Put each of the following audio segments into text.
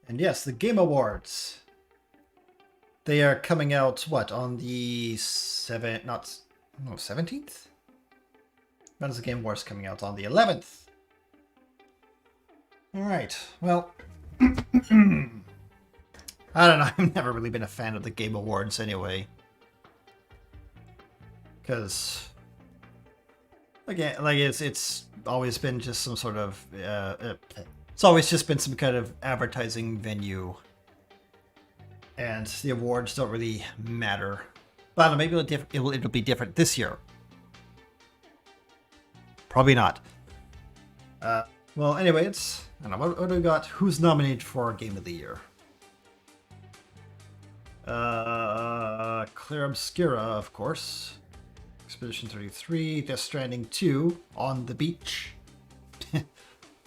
And yes, the Game Awards. They are coming out, what, on the 17th? When is the Game Awards coming out? On the 11th. Alright, well, I don't know, I've never really been a fan of the Game Awards anyway. Because, again, like, it's always been just some sort of, it's always just been some kind of advertising venue. And the awards don't really matter. But maybe it'll be different this year. Probably not. Well, anyway, I don't know, what do we got? Who's nominated for Game of the Year? Claire Obscura, of course. Expedition 33, Death Stranding 2, On the Beach.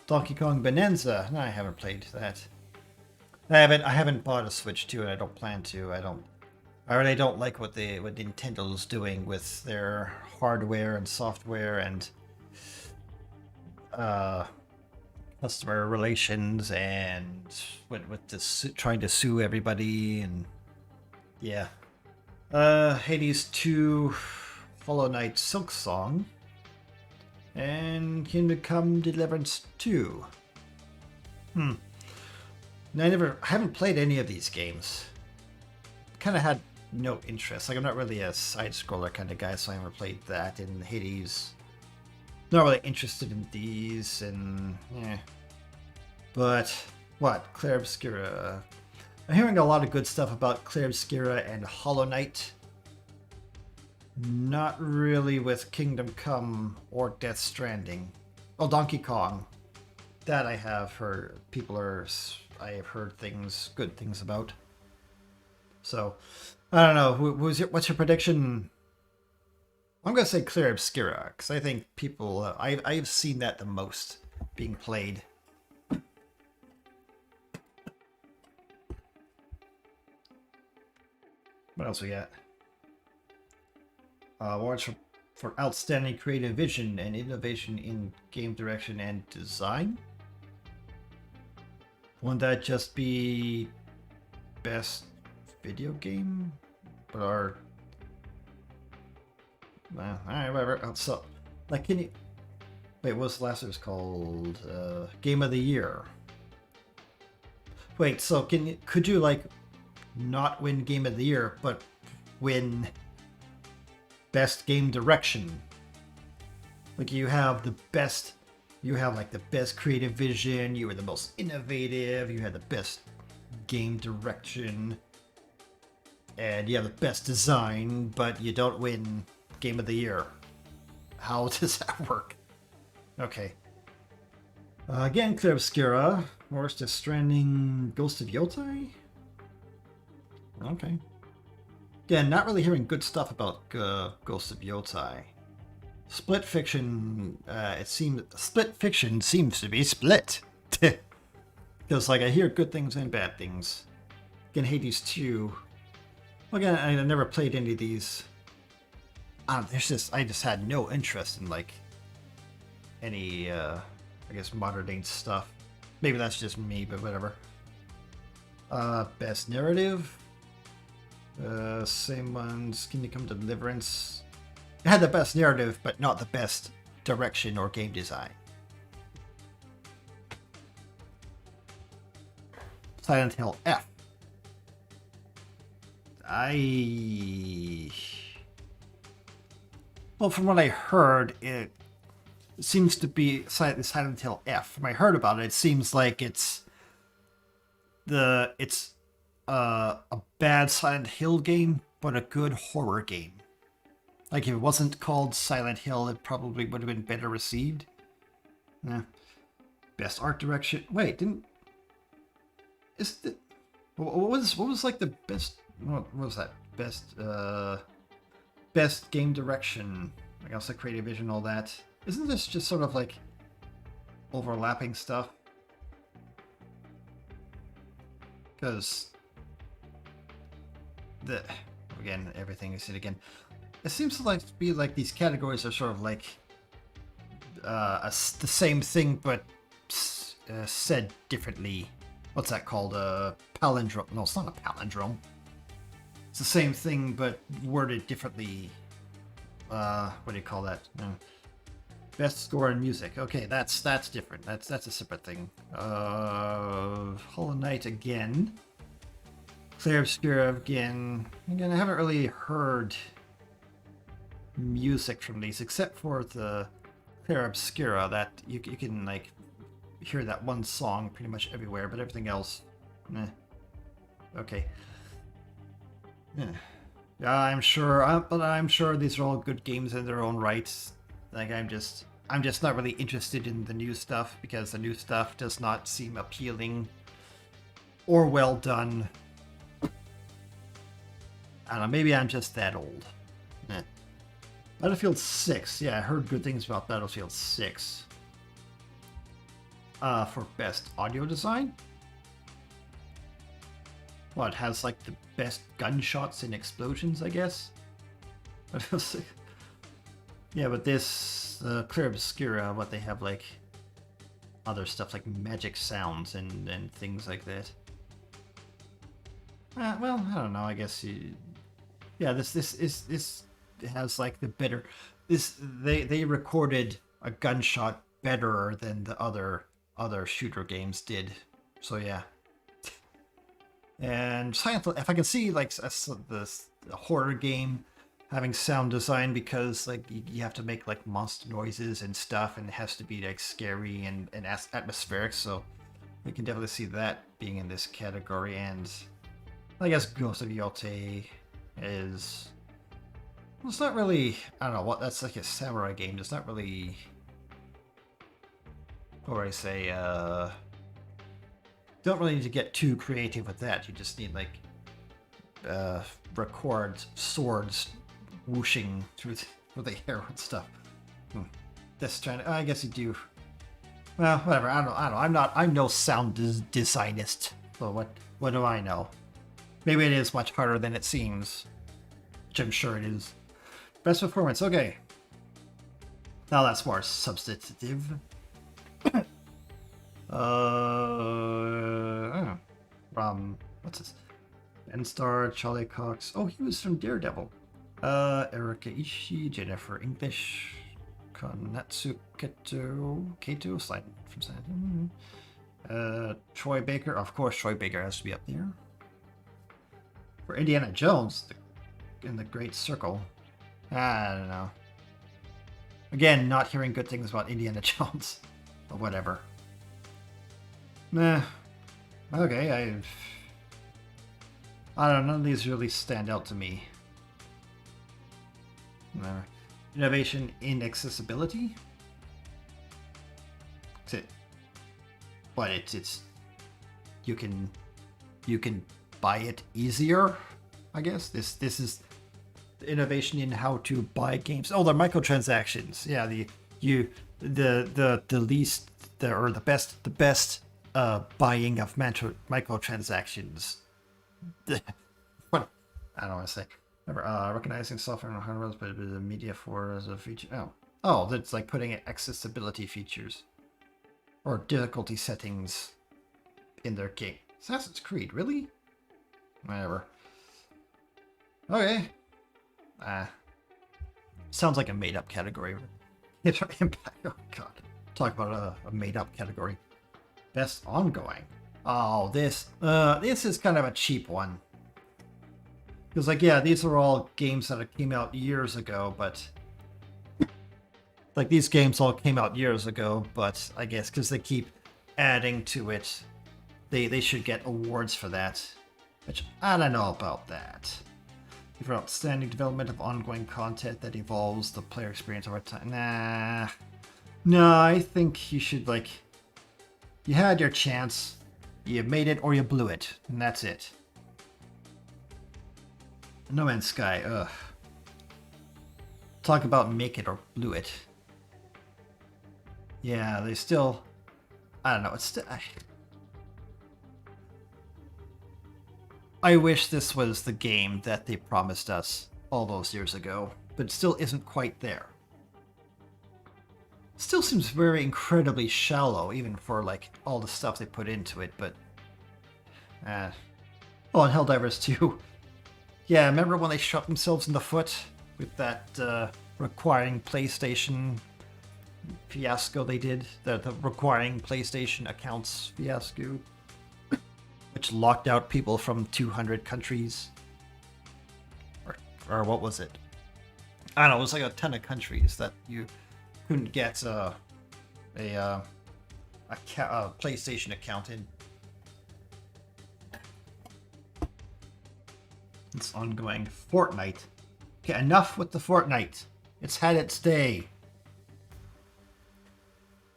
Donkey Kong Bonanza. No, I haven't played that. I haven't bought a Switch 2, and I don't plan to. I really don't like what Nintendo's doing with their hardware and software and customer relations and with this trying to sue everybody and yeah. Hades 2, Hollow Knight Silk Song, and Kingdom Come Deliverance 2. I haven't played any of these games. Kind of had no interest. Like, I'm not really a side-scroller kind of guy, so I never played that in Hades. Not really interested in these, and yeah. But what? Claire Obscura. I'm hearing a lot of good stuff about Claire Obscura and Hollow Knight. Not really with Kingdom Come or Death Stranding. Oh, Donkey Kong. That I have heard. I have heard good things about. So, I don't know. What's your prediction? I'm gonna say Claire Obscura because I think people. I've seen that the most being played. What else we got? Awards for outstanding creative vision and innovation in game direction and design. Wouldn't that just be best video game? Or well, alright, whatever. So, like, can you wait? What's the last? It was called Game of the Year. Wait, so could you like not win Game of the Year, but win best game direction? Like you have the best. You have like the best creative vision, you were the most innovative, you had the best game direction, and you have the best design, but you don't win Game of the Year. How does that work? Okay. Again, Claire Obscura, Death Stranding, Ghost of Yotai? Okay. Again, not really hearing good stuff about Ghost of Yotai. Split Fiction, Split Fiction seems to be split. Because, like, I hear good things and bad things. Again, Hades 2. Again, I never played any of these. I just had no interest in, like, any, I guess, modern day stuff. Maybe that's just me, but whatever. Best Narrative. Same ones. Kingdom Come Deliverance. It had the best narrative, but not the best direction or game design. Silent Hill F. Well, from what I heard, it seems to be Silent Hill F. From what I heard about it, it seems like it's a bad Silent Hill game, but a good horror game. Like, if it wasn't called Silent Hill, it probably would have been better received. Yeah. Best art direction. Wait, what was like the best? What was that? Best game direction. I guess the creative vision, all that. Isn't this just sort of like overlapping stuff? Because everything is it again. It seems to be like these categories are sort of like the same thing, but said differently. what's that called? Palindrome. No, it's not a palindrome. It's the same thing, but worded differently. What do you call that? Best score in music. Okay, that's different. That's a separate thing. Hollow Knight again. Clair Obscura again. Again, I haven't really heard music from these, except for the Clair Obscura, that you can like hear that one song pretty much everywhere, but everything else, okay. Yeah, I'm sure, but I'm sure these are all good games in their own rights. Like I'm just not really interested in the new stuff because the new stuff does not seem appealing or well done. I don't know, maybe I'm just that old. Battlefield 6. Yeah, I heard good things about Battlefield 6. For best audio design? Well, it has like the best gunshots and explosions, I guess. Yeah, but this Clair Obscura, what they have like other stuff like magic sounds and things like that. Well, I don't know. I guess yeah, this has like the better. They recorded a gunshot better than the other shooter games did. So yeah. And if I can see like the horror game having sound design, because like you have to make like monster noises and stuff, and it has to be like scary and atmospheric. So we can definitely see that being in this category. And I guess Ghost of Yotei is, well, it's not really, I don't know what, that's like a samurai game. It's not really, what would I say, don't really need to get too creative with that. You just need like record swords whooshing through the air and stuff. That's trying to, I guess you do. Well, whatever. I don't know. I'm no sound designist. So what do I know? Maybe it is much harder than it seems, which I'm sure it is. Best performance. Okay. Now that's more substantive. From what's this? Ben Starr, Charlie Cox. Oh, he was from Daredevil. Erika Ishii, Jennifer English, Konatsu Kato, slide from San. Troy Baker. Of course, Troy Baker has to be up there. For Indiana Jones, in the Great Circle. I don't know. Again, not hearing good things about Indiana Jones, but whatever. Nah. Okay, I don't know. None of these really stand out to me. Innovation in accessibility. Is it? But it's you can buy it easier. I guess this is the innovation in how to buy games. Oh, the microtransactions. Yeah, the best buying of microtransactions. What I don't want to say. Recognizing software and hardware, but the media for as a feature. Oh, that's like putting accessibility features or difficulty settings in their game. Assassin's Creed, really? Whatever. Okay. Sounds like a made-up category. Impact. Oh god. Talk about a made-up category. Best ongoing. Oh, this is kind of a cheap one. Because, like, yeah, these are all games that came out years ago, but... Like, these games all came out years ago, but I guess because they keep adding to it, they should get awards for that. Which, I don't know about that. For outstanding development of ongoing content that evolves the player experience over time. Nah. No, I think you should, like... You had your chance, you made it or you blew it, and that's it. No Man's Sky, ugh. Talk about make it or blew it. Yeah, they still... I don't know, it's still... I wish this was the game that they promised us all those years ago, but it still isn't quite there. Still seems very incredibly shallow, even for like all the stuff they put into it, but Oh, and Helldivers 2. Yeah, remember when they shot themselves in the foot with that requiring PlayStation fiasco they did? The requiring PlayStation accounts fiasco, which locked out people from 200 countries. Or what was it? I don't know, it was like a ton of countries that you couldn't get a PlayStation account in. It's ongoing. Fortnite. Okay, enough with the Fortnite. It's had its day.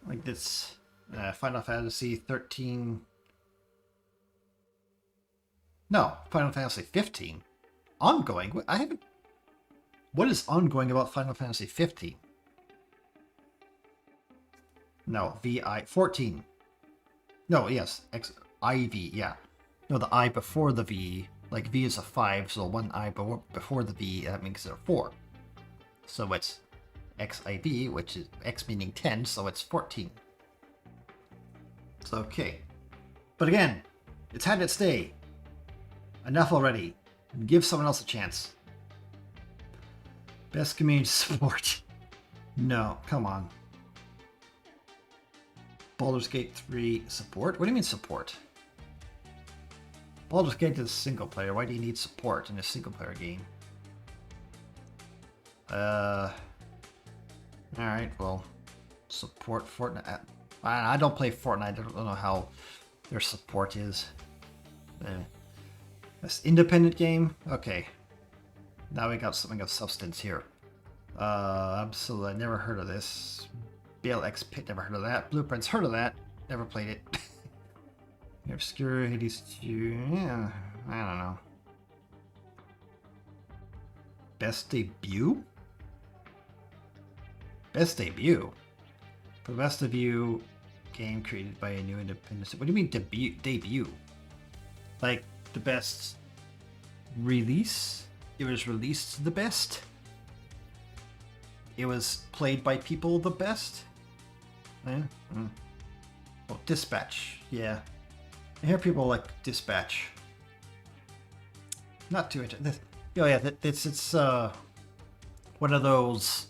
Like this Final Fantasy 13. No, Final Fantasy 15. Ongoing? I haven't... What is ongoing about Final Fantasy 15? No, VI 14. No, yes, IV, yeah. No, the I before the V. Like V is a 5, so one I before the V, that makes it a 4. So it's XIV, which is X meaning 10, so it's 14. It's okay. But again, it's had its day. Enough already. Give someone else a chance. Best community support. No, come on. Baldur's Gate 3 support? What do you mean support? Baldur's Gate is single player. Why do you need support in a single player game? Alright, well, support Fortnite. I don't play Fortnite. I don't know how their support is. This independent game? Okay. Now we got something of substance here. Absolutely, never heard of this. BLX Pit, never heard of that. Blueprints, heard of that. Never played it. Obscure Hades 2, yeah, I don't know. Best debut? Best debut? For best debut game created by a new independent... What do you mean debut? Like, the best release? It was released the best? It was played by people the best? Yeah. Oh, Dispatch, yeah. I hear people like Dispatch. Not too interested. Oh yeah, it's one of those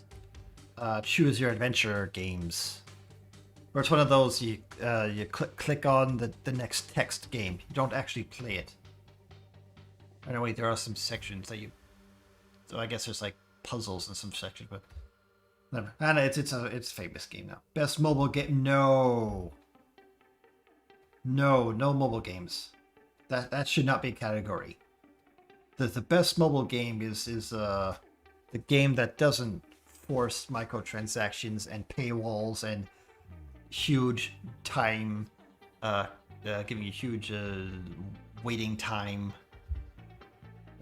choose your adventure games, or it's one of those you click on the next text game. You don't actually play it. I know, wait, there are some sections that you. So I guess there's like puzzles in some sections, but never. And it's a famous game now. Best mobile game? No. No mobile games. That should not be a category. The best mobile game is the game that doesn't force microtransactions and paywalls and huge time, giving you huge waiting time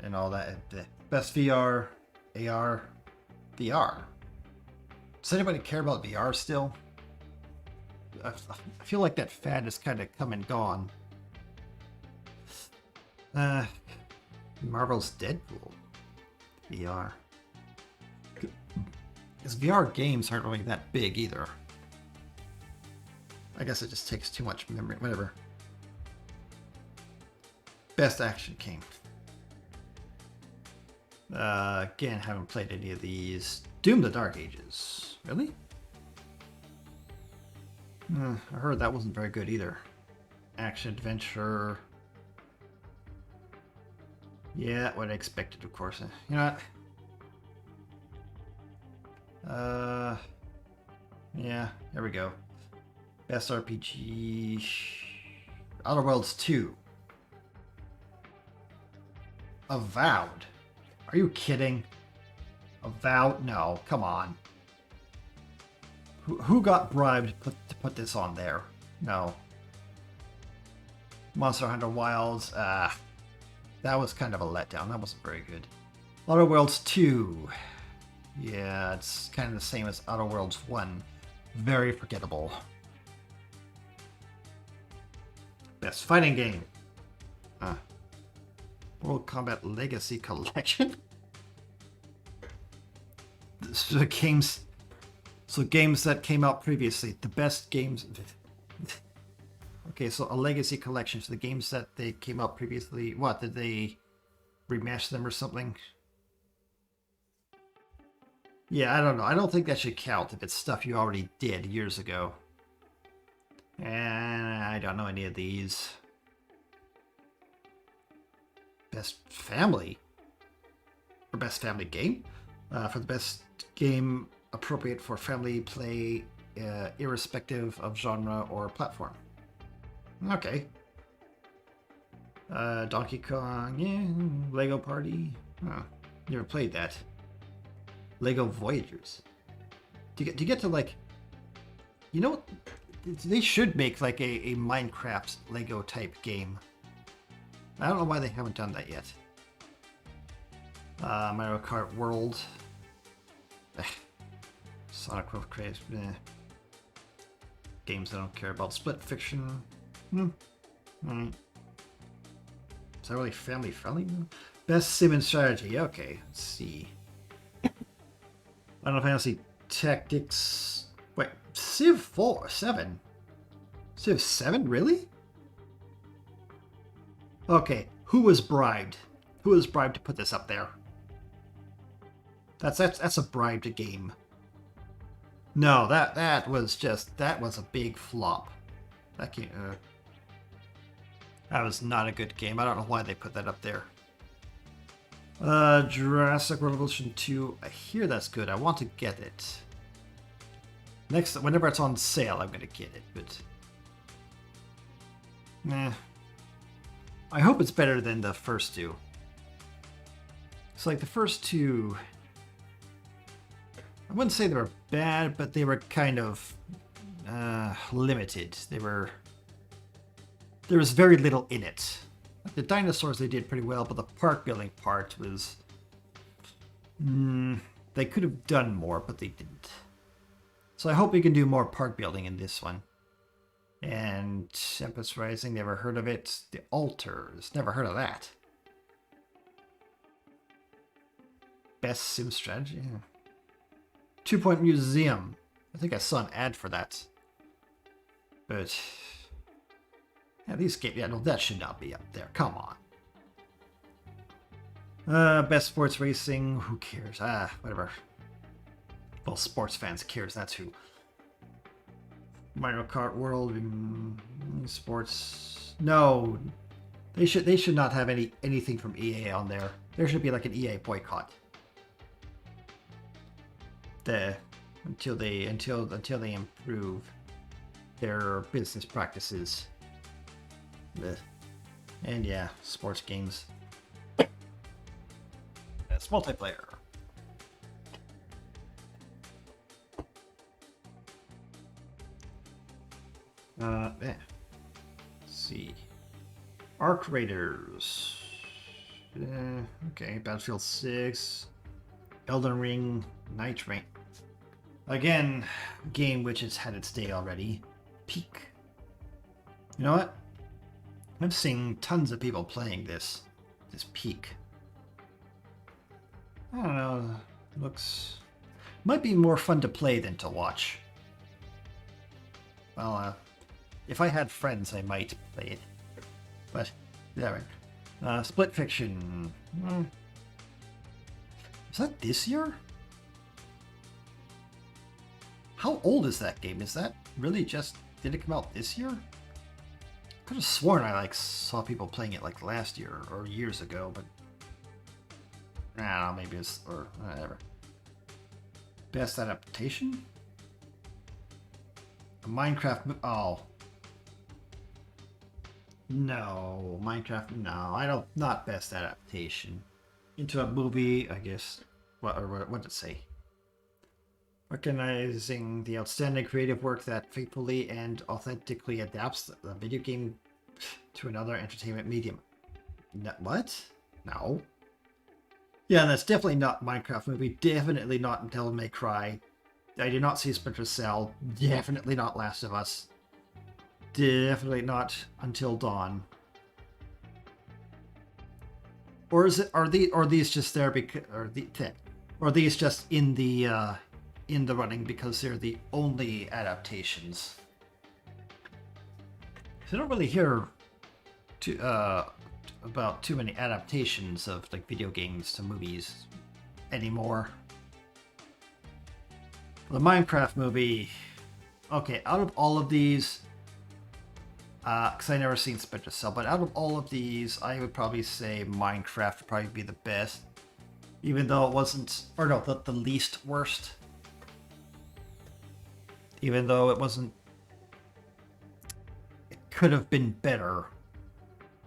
and all that. The best VR, AR, VR. Does anybody care about VR still? I feel like that fad has kind of come and gone. Marvel's Deadpool. VR. Because VR games aren't really that big either. I guess it just takes too much memory, whatever. Best action game. Again, haven't played any of these. Doom the Dark Ages. Really? I heard that wasn't very good either. Action adventure. Yeah, what I expected, of course. You know what? Yeah, there we go. Best RPG. Outer Worlds 2. Avowed. Are you kidding? Avowed? No, come on. Who got bribed to put this on there? No. Monster Hunter Wilds. That was kind of a letdown. That wasn't very good. Outer Worlds 2. Yeah, it's kind of the same as Outer Worlds 1. Very forgettable. Best fighting game. World Combat Legacy Collection. So games that came out previously. The best games. Okay, so a legacy collection. So the games that they came out previously, what, did they remaster them or something? Yeah, I don't know. I don't think that should count if it's stuff you already did years ago. And I don't know any of these. Best family? Or best family game? For the best game appropriate for family play, irrespective of genre or platform. Okay. Donkey Kong, yeah. Lego Party. Oh, never played that. Lego Voyagers. Do you get to, like... You know what? They should make like a Minecraft Lego type game. I don't know why they haven't done that yet. Mario Kart World. Sonic Growth Craze. Games I don't care about. Split Fiction. Is that really family friendly? Best Sim and Strategy. Okay, let's see. Final Fantasy Tactics. Wait, Civ 4, 7. Civ 7, really? Okay, who was bribed? Who was bribed to put this up there? That's a bribed game. No, that was a big flop. That game, that was not a good game. I don't know why they put that up there. Jurassic World Evolution 2. I hear that's good. I want to get it. Next, whenever it's on sale, I'm gonna get it, but... Nah. I hope it's better than the first two. It's like the first two... I wouldn't say they were bad, but they were kind of... limited. There was very little in it. Like the dinosaurs they did pretty well, but the park building part was... they could have done more, but they didn't. So I hope we can do more park building in this one. And Tempest Rising, never heard of it. The Altars, never heard of that. Best Sim Strategy? 2 Point Museum. I think I saw an ad for that. But... yeah, these games... yeah, no, that should not be up there. Come on. Best Sports Racing. Who cares? Whatever. Well, sports fans cares. That's who. Mario Kart World sports. No, they should not have anything from EA on there. There should be like an EA boycott. Until they improve their business practices. And yeah, sports games. That's multiplayer. Let's see. Arc Raiders. Okay, Battlefield 6. Elden Ring. Night Rain. Again, game which has had its day already. Peak. You know what? I've seen tons of people playing this Peak. I don't know. Looks... might be more fun to play than to watch. Well, if I had friends, I might play it. But, yeah, right. Split Fiction. Is that this year? How old is that game? Is that really just... did it come out this year? I could have sworn I saw people playing it like last year or years ago, but... I don't know, maybe it's... or whatever. Best Adaptation? A Minecraft... oh. No, Minecraft, no. I don't... not Best Adaptation. Into a movie, I guess. What did it say? Recognizing the outstanding creative work that faithfully and authentically adapts the video game to another entertainment medium. What? No. Yeah, that's definitely not Minecraft movie. Definitely not Devil May Cry. I did not see Splinter Cell. Definitely not Last of Us. Definitely not Until Dawn. Or is it? Are these just there because? Or are these just in the running because they're the only adaptations? I don't really hear about too many adaptations of like video games to movies anymore. The Minecraft movie. Okay, out of all of these, because I never seen Splinter Cell, but out of all of these, I would probably say Minecraft would probably be the best, even though it wasn't, or no, the least worst. Even though it wasn't, it could have been better,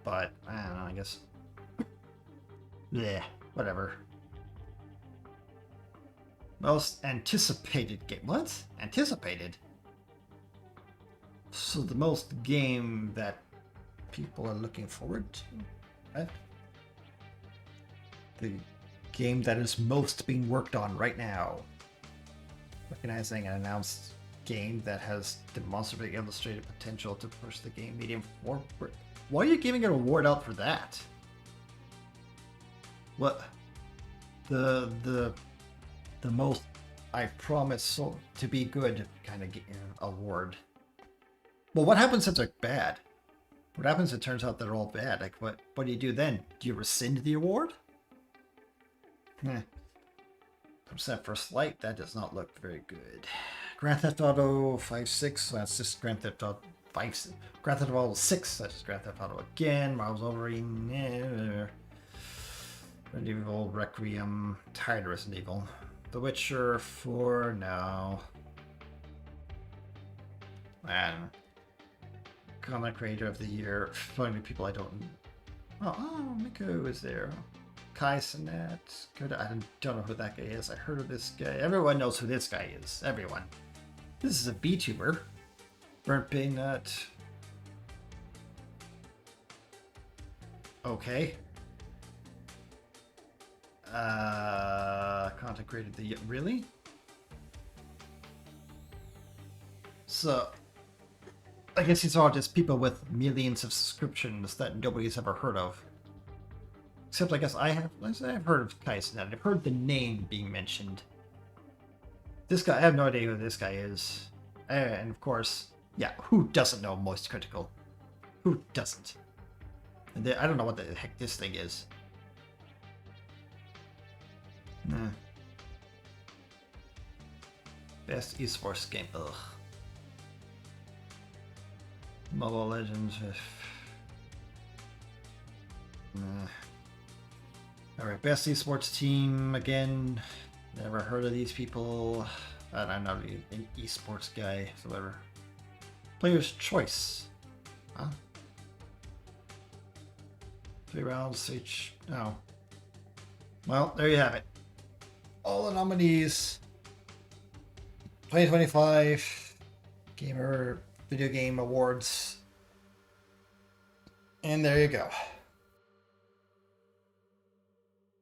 but I don't know. I guess, yeah, whatever. Most anticipated game. What? Anticipated? So the most game that people are looking forward to? What? The game that is most being worked on right now. Recognizing an announced game that has demonstrably illustrated potential to push the game medium forward. Why are you giving an award out for that? What? The most I promise so to be good kind of award. Well, what happens if they're bad? What happens if it turns out they're all bad? Like, what do you do then? Do you rescind the award? Percent for slight, that does not look very good. Grand Theft Auto 5-6, that's just Grand Theft Auto 5. Grand Theft Auto 6, that's just Grand Theft Auto again. Marvel's Wolverine, Resident Evil, Requiem, tired of Resident Evil. The Witcher 4, no. And Comic Creator of the Year, finally people I don't. Oh, Miko is there. Kai Sinet. Good. I don't know who that guy is. I heard of this guy. Everyone knows who this guy is. Everyone. This is a VTuber. Burnt Peanut. Okay. Content created the really? So I guess these are just people with millions of subscriptions that nobody's ever heard of. Except I guess I've heard of Kai Sinet. I've heard the name being mentioned. This guy, I have no idea who this guy is. And of course, yeah, who doesn't know Moist Critical? Who doesn't? And I don't know what the heck this thing is. Nah. Best esports game. Ugh. Mobile Legends. Nah. Alright, best esports team again. Never heard of these people. I'm not an esports guy, so whatever. Player's choice. Huh? 3 rounds each. No. Well, there you have it. All the nominees. 2025 Gamer Video Game Awards. And there you go.